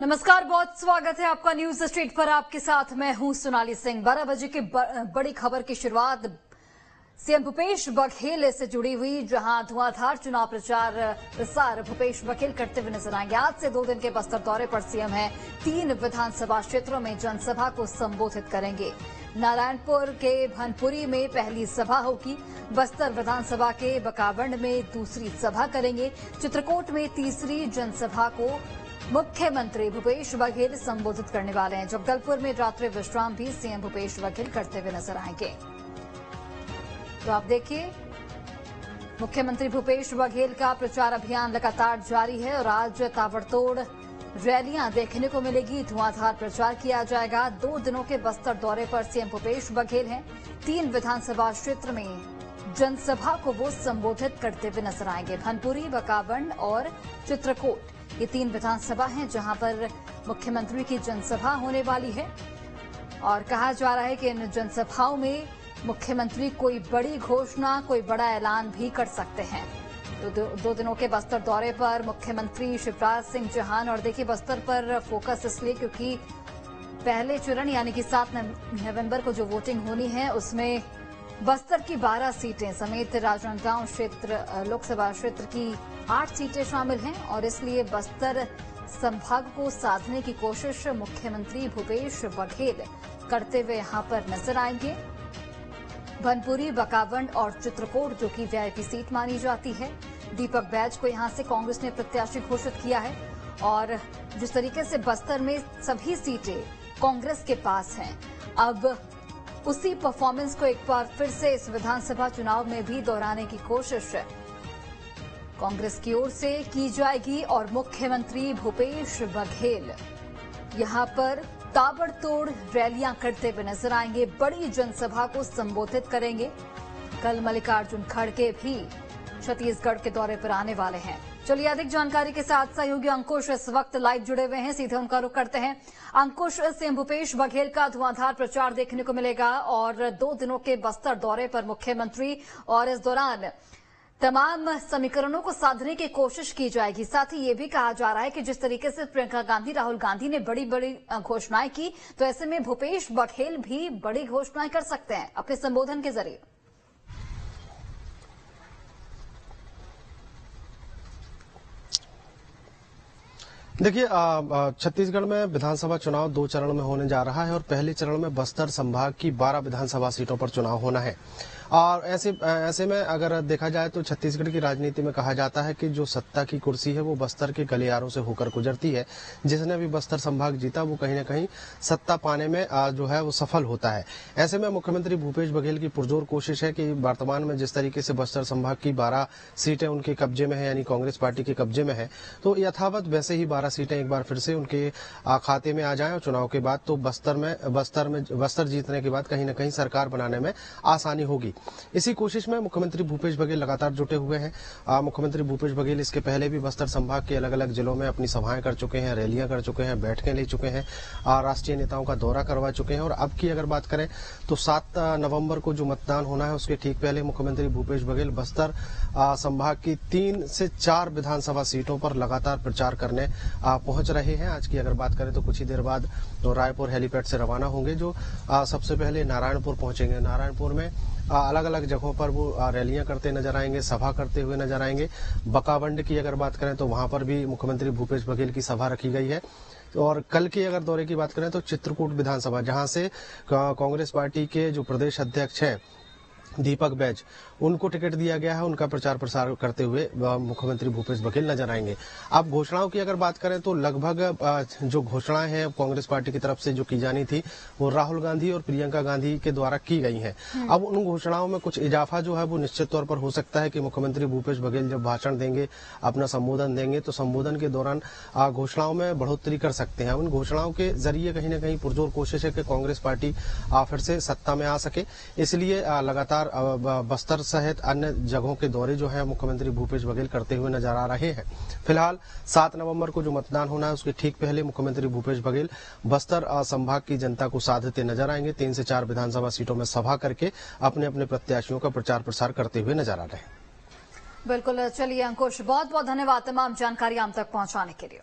नमस्कार, बहुत स्वागत है आपका न्यूज स्ट्रीट पर। आपके साथ मैं हूं सोनाली सिंह। 12 बजे की बड़ी खबर की शुरुआत सीएम भूपेश बघेल से जुड़ी हुई, जहां धुआंधार चुनाव प्रसार भूपेश बघेल करते हुए नजर आएंगे। आज से 2 दिन के बस्तर दौरे पर सीएम है। 3 विधानसभा क्षेत्रों में जनसभा को संबोधित करेंगे। नारायणपुर के भनपुरी में पहली सभा होगी। बस्तर विधानसभा के बकावंड में दूसरी सभा करेंगे। चित्रकूट में तीसरी जनसभा को मुख्यमंत्री भूपेश बघेल संबोधित करने वाले हैं। जगदलपुर में रात्रि विश्राम भी सीएम भूपेश बघेल करते हुए नजर आएंगे। तो आप देखिए, मुख्यमंत्री भूपेश बघेल का प्रचार अभियान लगातार जारी है और आज ताबड़तोड़ रैलियां देखने को मिलेगी। धुआंधार प्रचार किया जाएगा। 2 दिनों के बस्तर दौरे पर सीएम भूपेश बघेल हैं। 3 विधानसभा क्षेत्र में जनसभा को वो संबोधित करते हुए नजर आएंगे। भनपुरी, बकावंड और चित्रकूट, ये 3 विधानसभा हैं जहां पर मुख्यमंत्री की जनसभा होने वाली है। और कहा जा रहा है कि इन जनसभाओं में मुख्यमंत्री कोई बड़ी घोषणा, कोई बड़ा ऐलान भी कर सकते हैं। तो 2 दिनों के बस्तर दौरे पर मुख्यमंत्री शिवराज सिंह चौहान, और देखिए बस्तर पर फोकस इसलिए क्योंकि पहले चरण यानी कि 7 नवंबर को जो वोटिंग होनी है उसमें बस्तर की 12 सीटें समेत राजनांदगांव क्षेत्र लोकसभा क्षेत्र की 8 सीटें शामिल हैं और इसलिए बस्तर संभाग को साधने की कोशिश मुख्यमंत्री भूपेश बघेल करते हुए यहां पर नजर आएंगे। भनपुरी, बकावंड और चित्रकूट, जो कि वीआईपी सीट मानी जाती है, दीपक बैज को यहां से कांग्रेस ने प्रत्याशी घोषित किया है। और जिस तरीके से बस्तर में सभी सीटें कांग्रेस के पास हैं, अब उसी परफॉर्मेंस को एक बार फिर से इस विधानसभा चुनाव में भी दोहराने की कोशिश कांग्रेस की ओर से की जाएगी। और मुख्यमंत्री भूपेश बघेल यहां पर ताबड़तोड़ रैलियां करते हुए नजर आएंगे। बड़ी जनसभा को संबोधित करेंगे। कल मल्लिकार्जुन खड़गे भी छत्तीसगढ़ के दौरे पर आने वाले हैं। चलिए अधिक जानकारी के साथ सहयोगी अंकुश इस वक्त लाइव जुड़े हुए हैं, सीधे उनका रुख करते हैं। अंकुश, सीएम भूपेश बघेल का धुआंधार प्रचार देखने को मिलेगा और 2 दिनों के बस्तर दौरे पर मुख्यमंत्री, और इस दौरान तमाम समीकरणों को साधने की कोशिश की जाएगी। साथ ही ये भी कहा जा रहा है कि जिस तरीके से प्रियंका गांधी, राहुल गांधी ने बड़ी बड़ी घोषणाएं की, तो ऐसे में भूपेश बघेल भी बड़ी घोषणाएं कर सकते हैं अपने संबोधन के जरिए। देखिए, छत्तीसगढ़ में विधानसभा चुनाव 2 चरण में होने जा रहा है और पहले चरण में बस्तर संभाग की 12 विधानसभा सीटों पर चुनाव होना है। और ऐसे में अगर देखा जाए तो छत्तीसगढ़ की राजनीति में कहा जाता है कि जो सत्ता की कुर्सी है वो बस्तर के गलियारों से होकर गुजरती है। जिसने भी बस्तर संभाग जीता वो कहीं न कहीं सत्ता पाने में जो है वो सफल होता है। ऐसे में मुख्यमंत्री भूपेश बघेल की पुरजोर कोशिश है कि वर्तमान में जिस तरीके से बस्तर संभाग की 12 सीटें उनके कब्जे में है, यानी कांग्रेस पार्टी के कब्जे में है, तो यथावत वैसे ही 12 सीटें एक बार फिर से उनके खाते में आ जाएं और चुनाव के बाद तो बस्तर जीतने के बाद कहीं न कहीं सरकार बनाने में आसानी होगी। इसी कोशिश में मुख्यमंत्री भूपेश बघेल लगातार जुटे हुए हैं। मुख्यमंत्री भूपेश बघेल इसके पहले भी बस्तर संभाग के अलग अलग जिलों में अपनी सभाएं कर चुके हैं, रैलियां कर चुके हैं, बैठकें ले चुके हैं, राष्ट्रीय नेताओं का दौरा करवा चुके हैं। और अब की अगर बात करें तो 7 नवंबर को जो मतदान होना है उसके ठीक पहले मुख्यमंत्री भूपेश बघेल बस्तर संभाग की 3 से 4 विधानसभा सीटों पर लगातार प्रचार करने पहुंच रहे हैं। आज की अगर बात करें तो कुछ ही देर बाद तो रायपुर हेलीपैड से रवाना होंगे, जो सबसे पहले नारायणपुर पहुंचेंगे। नारायणपुर में अलग अलग जगहों पर वो रैलियां करते नजर आएंगे, सभा करते हुए नजर आएंगे। बकावंड की अगर बात करें तो वहां पर भी मुख्यमंत्री भूपेश बघेल की सभा रखी गई है। और कल की अगर दौरे की बात करें तो चित्रकूट विधानसभा, जहां से कांग्रेस पार्टी के जो प्रदेश अध्यक्ष हैं दीपक बैज, उनको टिकट दिया गया है, उनका प्रचार प्रसार करते हुए मुख्यमंत्री भूपेश बघेल नजर आएंगे। अब घोषणाओं की अगर बात करें तो लगभग जो घोषणाएं हैं कांग्रेस पार्टी की तरफ से जो की जानी थी वो राहुल गांधी और प्रियंका गांधी के द्वारा की गई हैं। अब उन घोषणाओं में कुछ इजाफा जो है वो निश्चित तौर पर हो सकता है कि मुख्यमंत्री भूपेश बघेल जब भाषण देंगे, अपना संबोधन देंगे, तो संबोधन के दौरान घोषणाओं में बढ़ोतरी कर सकते हैं। उन घोषणाओं के जरिए कहीं न कहीं पुरजोर कोशिश है कि कांग्रेस पार्टी फिर से सत्ता में आ सके। इसलिए लगातार बस्तर सहित अन्य जगहों के दौरे जो है मुख्यमंत्री भूपेश बघेल करते हुए नजर आ रहे हैं। फिलहाल 7 नवंबर को जो मतदान होना है उसके ठीक पहले मुख्यमंत्री भूपेश बघेल बस्तर संभाग की जनता को साधते नजर आएंगे। 3 से 4 विधानसभा सीटों में सभा करके अपने अपने प्रत्याशियों का प्रचार प्रसार करते हुए नजर आ रहे हैं। बिल्कुल, चलिए अंकुश, बहुत बहुत धन्यवाद तमाम जानकारी हम तक पहुंचाने के लिए।